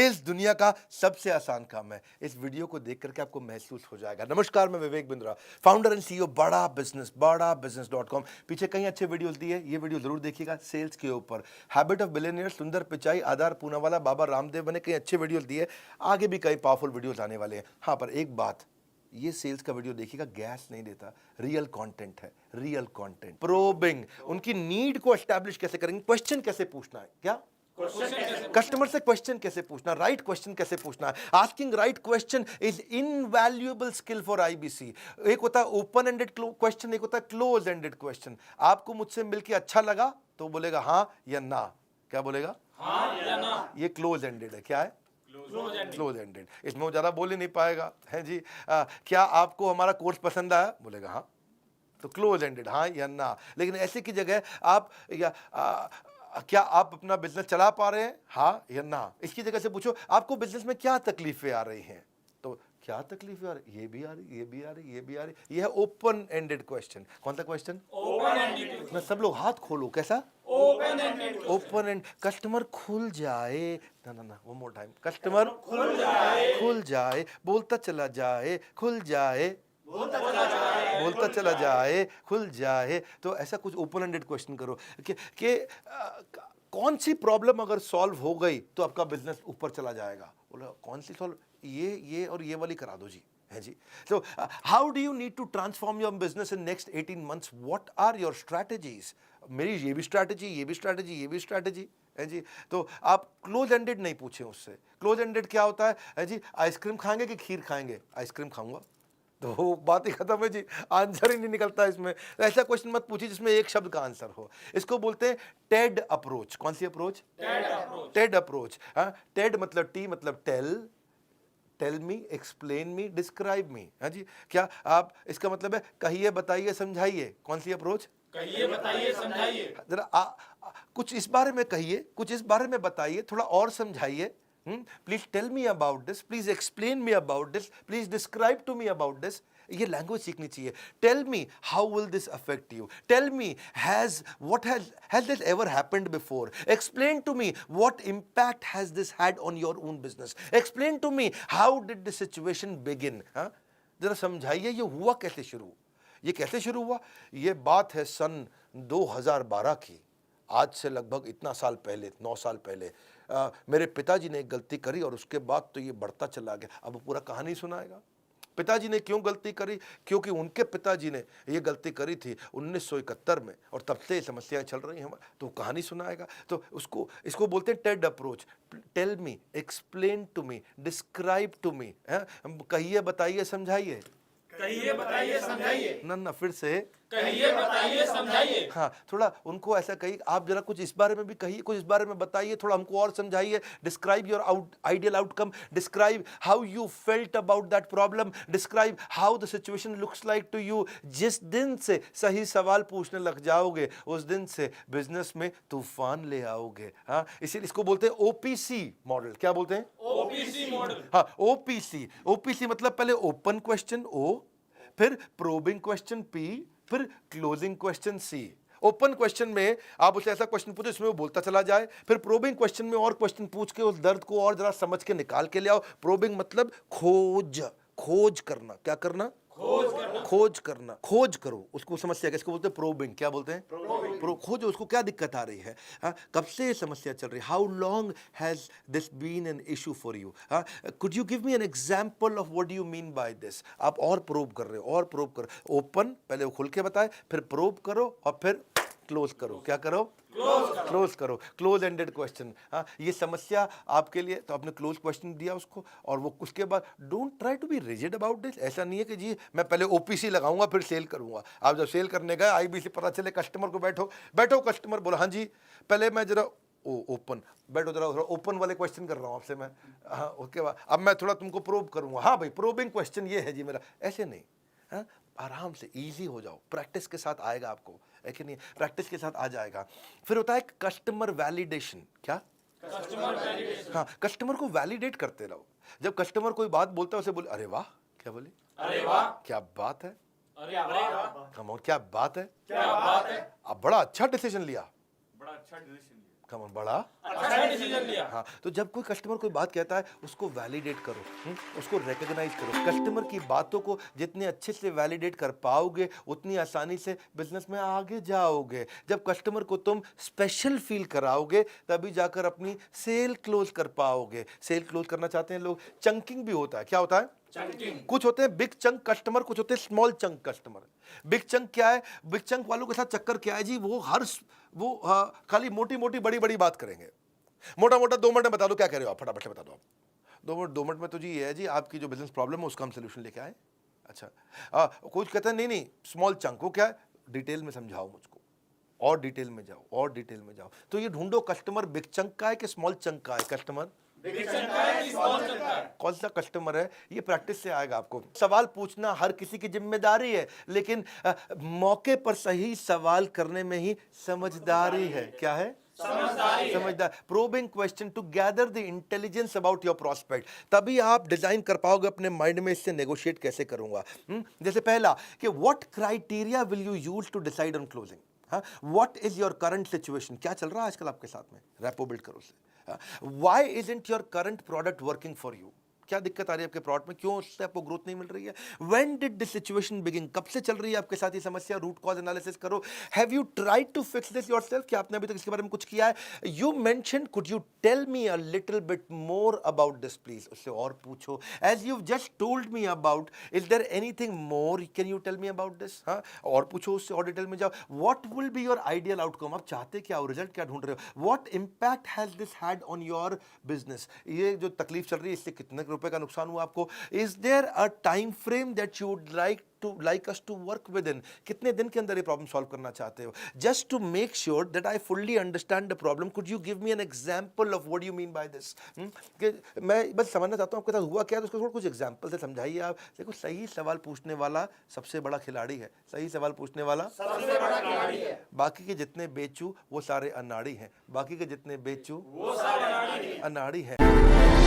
Sales दुनिया का सबसे आसान काम है। इस वीडियो को देख करके आपको महसूस हो जाएगा। नमस्कार, मैं Vivek Bindra, founder and CEO बड़ा बिजनेस.com। पीछे कई अच्छे वीडियोस दिए, ये वीडियो जरूर देखिएगा सेल्स के ऊपर। हैबिट ऑफ बिलियनियर, सुंदर पिचाई, आधार पूनावाला, बाबा रामदेव ने कई अच्छे वीडियोस दिए। आगे भी कई पावरफुल वीडियोस आने वाले हैं। हाँ, पर एक बात, ये सेल्स का वीडियो देखिएगा, गैस नहीं देता, रियल कंटेंट है, रियल कंटेंट। प्रोबिंग, उनकी नीड को एस्टैब्लिश कैसे करेंगे, क्वेश्चन कैसे पूछना है, क्या कस्टमर से क्वेश्चन कैसे पूछना, राइट क्वेश्चन कैसे पूछना है। Asking right question is invaluable skill for IBC. एक होता है ओपन एंडेड क्वेश्चन, एक होता है क्लोज एंडेड क्वेश्चन। आपको मुझसे मिलके अच्छा लगा तो बोलेगा हाँ या ना। क्या बोलेगा? हाँ या ना। ये क्लोज एंडेड है। क्या है? Close ended. इसमें वो ज्यादा बोल ही नहीं पाएगा, है जी। क्या आपको हमारा कोर्स पसंद आया? बोलेगा हाँ, तो क्लोज एंडेड, हाँ या ना। लेकिन ऐसे की जगह आप क्या आप अपना बिजनेस चला पा रहे हैं, हाँ या ना। इसकी जगह से पूछो आपको बिजनेस में क्या तकलीफें आ रही हैं, तो क्या तकलीफें आ रही, ये भी आ रही, ये भी आ रही, ये भी आ रही। ये है ओपन एंडेड क्वेश्चन। कौन सा क्वेश्चन? Open ended. ना सब लोग हाथ खोलो, कैसा? Open ended. Open and, customer खुल जाए, ना ना ना, वन मोर टाइम, कस्टमर खुल जाए, बोलता चला जाए, खुल जाए, बोलता चला जाए, खुल जाए। तो ऐसा कुछ ओपन एंडेड क्वेश्चन करो कि कौन सी प्रॉब्लम अगर सॉल्व हो गई तो आपका बिजनेस ऊपर चला जाएगा। बोला कौन सी सॉल्व? ये और ये वाली करा दो जी, है जी। So how do you need to transform your business in next 18 months? What are your strategies? मेरी ये भी स्ट्रैटेजी, ये भी स्ट्रैटेजी, ये भी स्ट्रैटेजी, है जी। तो आप क्लोज एंडेड नहीं पूछे उससे। क्लोज एंडेड क्या होता है जी? आइसक्रीम खाएंगे कि खीर खाएंगे? आइसक्रीम खाऊंगा, तो बात ही खत्म है जी, आंसर ही नहीं निकलता इसमें। ऐसा क्वेश्चन मत पूछिए जिसमें एक शब्द का आंसर हो। इसको बोलते हैं टेड अप्रोच। कौन सी अप्रोच? TED approach. हाँ, टेड मतलब टी मतलब tell me, explain me, describe me. हाँ जी। क्या आप, इसका मतलब है कहिए, बताइए, समझाइए। कौन सी अप्रोच? कहिए, बताइए, समझाइए। जरा कुछ इस बारे में कहिए, कुछ इस बारे में बताइए, थोड़ा और समझाइए। Please tell me about this, please explain me about this, please describe to me about this. ये लैंग्वेज सीखनी चाहिए। Tell me how will this affect you, tell me has this ever happened before, explain to me what impact has this had on your own business, explain to me how did this situation begin. जरा समझाइए ये हुआ कैसे शुरू, ये कैसे शुरू हुआ। ये बात है सन 2012 की, आज से लगभग इतना साल पहले, 9 साल पहले। मेरे पिताजी ने एक गलती करी और उसके बाद तो ये बढ़ता चला गया। अब पूरा कहानी सुनाएगा। पिताजी ने क्यों गलती करी? क्योंकि उनके पिताजी ने ये गलती करी थी 1971 में, और तब से समस्याएं चल रही हैं। तो कहानी सुनाएगा। तो इसको बोलते हैं TED approach. Tell me, explain to me, describe to me. कहिए, बताइए, समझाइए। कहिए, बताइए, समझाइए। ना फिर से कहिए, बताइए, समझाइए। हाँ, थोड़ा उनको ऐसा कहिए, आप जरा कुछ इस बारे में भी कहिए, कुछ इस बारे में बताइए, थोड़ा हमको और समझाइए। Describe your ideal outcome, describe how you felt about that problem, describe how the situation looks like to you. जिस दिन से सही सवाल पूछने लग जाओगे उस दिन से बिजनेस में तूफान ले आओगे। हाँ, इसीलिए इसको बोलते हैं ओपीसी मॉडल। क्या बोलते हैं? OPC model. हाँ, ओपीसी मतलब पहले ओपन क्वेश्चन ओ, फिर प्रोबिंग क्वेश्चन पी, फिर क्लोजिंग क्वेश्चन सी। ओपन क्वेश्चन में आप उसे ऐसा क्वेश्चन पूछो इसमें वो बोलता चला जाए, फिर प्रोबिंग क्वेश्चन में और क्वेश्चन पूछ के उस दर्द को और जरा समझ के निकाल के ले आओ। प्रोबिंग मतलब खोज करना। क्या करना? खोज करना। खोज करो, उसको समस्या, किसको बोलते हैं? प्रोबिंग। क्या बोलते हैं? खोजो, उसको क्या दिक्कत आ रही है, कब से समस्या चल रही है, how long has this been an issue for you, could you give me an example of what do you mean by this. आप और प्रोब कर रहे हो, और प्रोब करो। ओपन, पहले वो खुल के बताए, फिर प्रोब करो और फिर क्लोज करो। क्या करो? क्लोज करो। Close ended question. हाँ, ये समस्या आपके लिए, तो आपने क्लोज क्वेश्चन दिया उसको, और वो उसके बाद don't try to be rigid about this. ऐसा नहीं है कि जी मैं पहले ओपीसी लगाऊंगा फिर सेल करूंगा। आप जब सेल करने गए, आईबीसी पता चले कस्टमर को, बैठो कस्टमर बोला हाँ जी, पहले मैं जरा ओपन, बैठो जरा ओपन वाले क्वेश्चन कर रहा हूँ आपसे मैं। हाँ, उसके बाद अब मैं थोड़ा तुमको प्रोब करूंगा। हाँ भाई, प्रोबिंग क्वेश्चन ये है जी मेरा। ऐसे नहीं, हाँ, आराम से इजी हो जाओ, प्रैक्टिस के साथ आएगा आपको, है कि नहीं? प्रैक्टिस के साथ आ जाएगा। फिर होता है कस्टमर वैलिडेशन। क्या? Customer validation. हाँ, कस्टमर को वैलिडेट करते रहो। जब कस्टमर कोई बात बोलता है उसे बोले अरे वाह। क्या बोले? अरे वाह, क्या बात है, अरे वाह, कम ऑन, क्या बात है, क्या बात है, अब बड़ा अच्छा डिसीजन लिया, बड़ा अच्छा डिसीजन लिया। कम ऑन, बड़ा अच्छा डिसीजन लिया। हाँ, तो जब कोई कस्टमर कोई बात कहता है उसको वैलिडेट करो, उसको रिकॉग्नाइज करो। कस्टमर की बातों को जितने अच्छे से वैलिडेट कर पाओगे उतनी आसानी से बिजनेस में आगे जाओगे। जब कस्टमर को तुम स्पेशल फील कराओगे तभी जाकर अपनी सेल क्लोज कर पाओगे। सेल क्लोज करना चाहते हैं लोग, चंकिंग भी होता है। क्या होता है? चंकिंग। कुछ होते हैं बिग चंक कस्टमर, कुछ होते हैं small chunk customer. Big chunk क्या है? बिग चंक वालों के साथ चक्कर क्या है जी, वो खाली मोटी मोटी बड़ी बड़ी बात करेंगे। मोटा मोटा 2 मिनट में बता दो क्या कह रहे हो आप, फटाफट से बता दो आप। 2 मिनट में तो जी ये है जी, आपकी जो बिजनेस प्रॉब्लम है उसका हम सोल्यूशन लेके आए। अच्छा, कुछ कहते हैं नहीं स्मॉल चंक, वो क्या है? डिटेल में समझाओ मुझको, और डिटेल में जाओ, और डिटेल में जाओ। तो ये ढूंढो कस्टमर बिग चंक का है कि स्मॉल चंक का है। कस्टमर कौन सा कस्टमर है, ये प्रैक्टिस से आएगा आपको। सवाल पूछना हर किसी की जिम्मेदारी है, लेकिन मौके पर सही सवाल करने में ही समझदारी है। क्या है? समझदार। Probing question to gather the intelligence about your prospect. तभी आप डिजाइन कर पाओगे अपने माइंड में इससे नेगोशिएट कैसे करूंगा। जैसे पहला कि what criteria will you use to decide on closing. What is your current situation, क्या चल रहा है आजकल आपके साथ में, रैपो बिल्ड करो उससे। Why isn't your current product working for you, क्या दिक्कत आ रही है आपके प्रोडक्ट में, क्यों उससे आपको ग्रोथ नहीं मिल रही है। When did this situation begin, कब से चल रही है आपके साथ ये समस्या, रूट कॉज एनालिसिस करो। Have you tried to fix this yourself, क्या आपने अभी तक इसके बारे में कुछ किया है। You mention could you tell me a little bit more about this please, उससे और पूछो। As you just told me about, is there anything more, can you tell me about this. हाँ, और पूछो उससे, और डिटेल में जाओ। What will be your ideal outcome, आप चाहते क्या हो, रिजल्ट क्या ढूंढ रहे हो। What impact has this had on your business, ये जो तकलीफ चल रही है इससे कितने रुपए का नुकसान हुआ आपको। Is there a time frame that you would like us to work within, कितने दिन के अंदर ये प्रॉब्लम सॉल्व करना चाहते हो। Just to make sure that I fully understand the problem, could you give me an example of what you mean by this. मैं बस समझना चाहता हूं आपके साथ हुआ क्या, तो उसको कुछ एग्जांपल से समझाइए आप। देखो, सही सवाल पूछने वाला सबसे बड़ा खिलाड़ी है, सही सवाल पूछने वाला सबसे बड़ा खिलाड़ी है। बाकी के जितने बेचू वो सारे अनाड़ी हैं, बाकी के जितने बेचू वो सारे अनाड़ी हैं।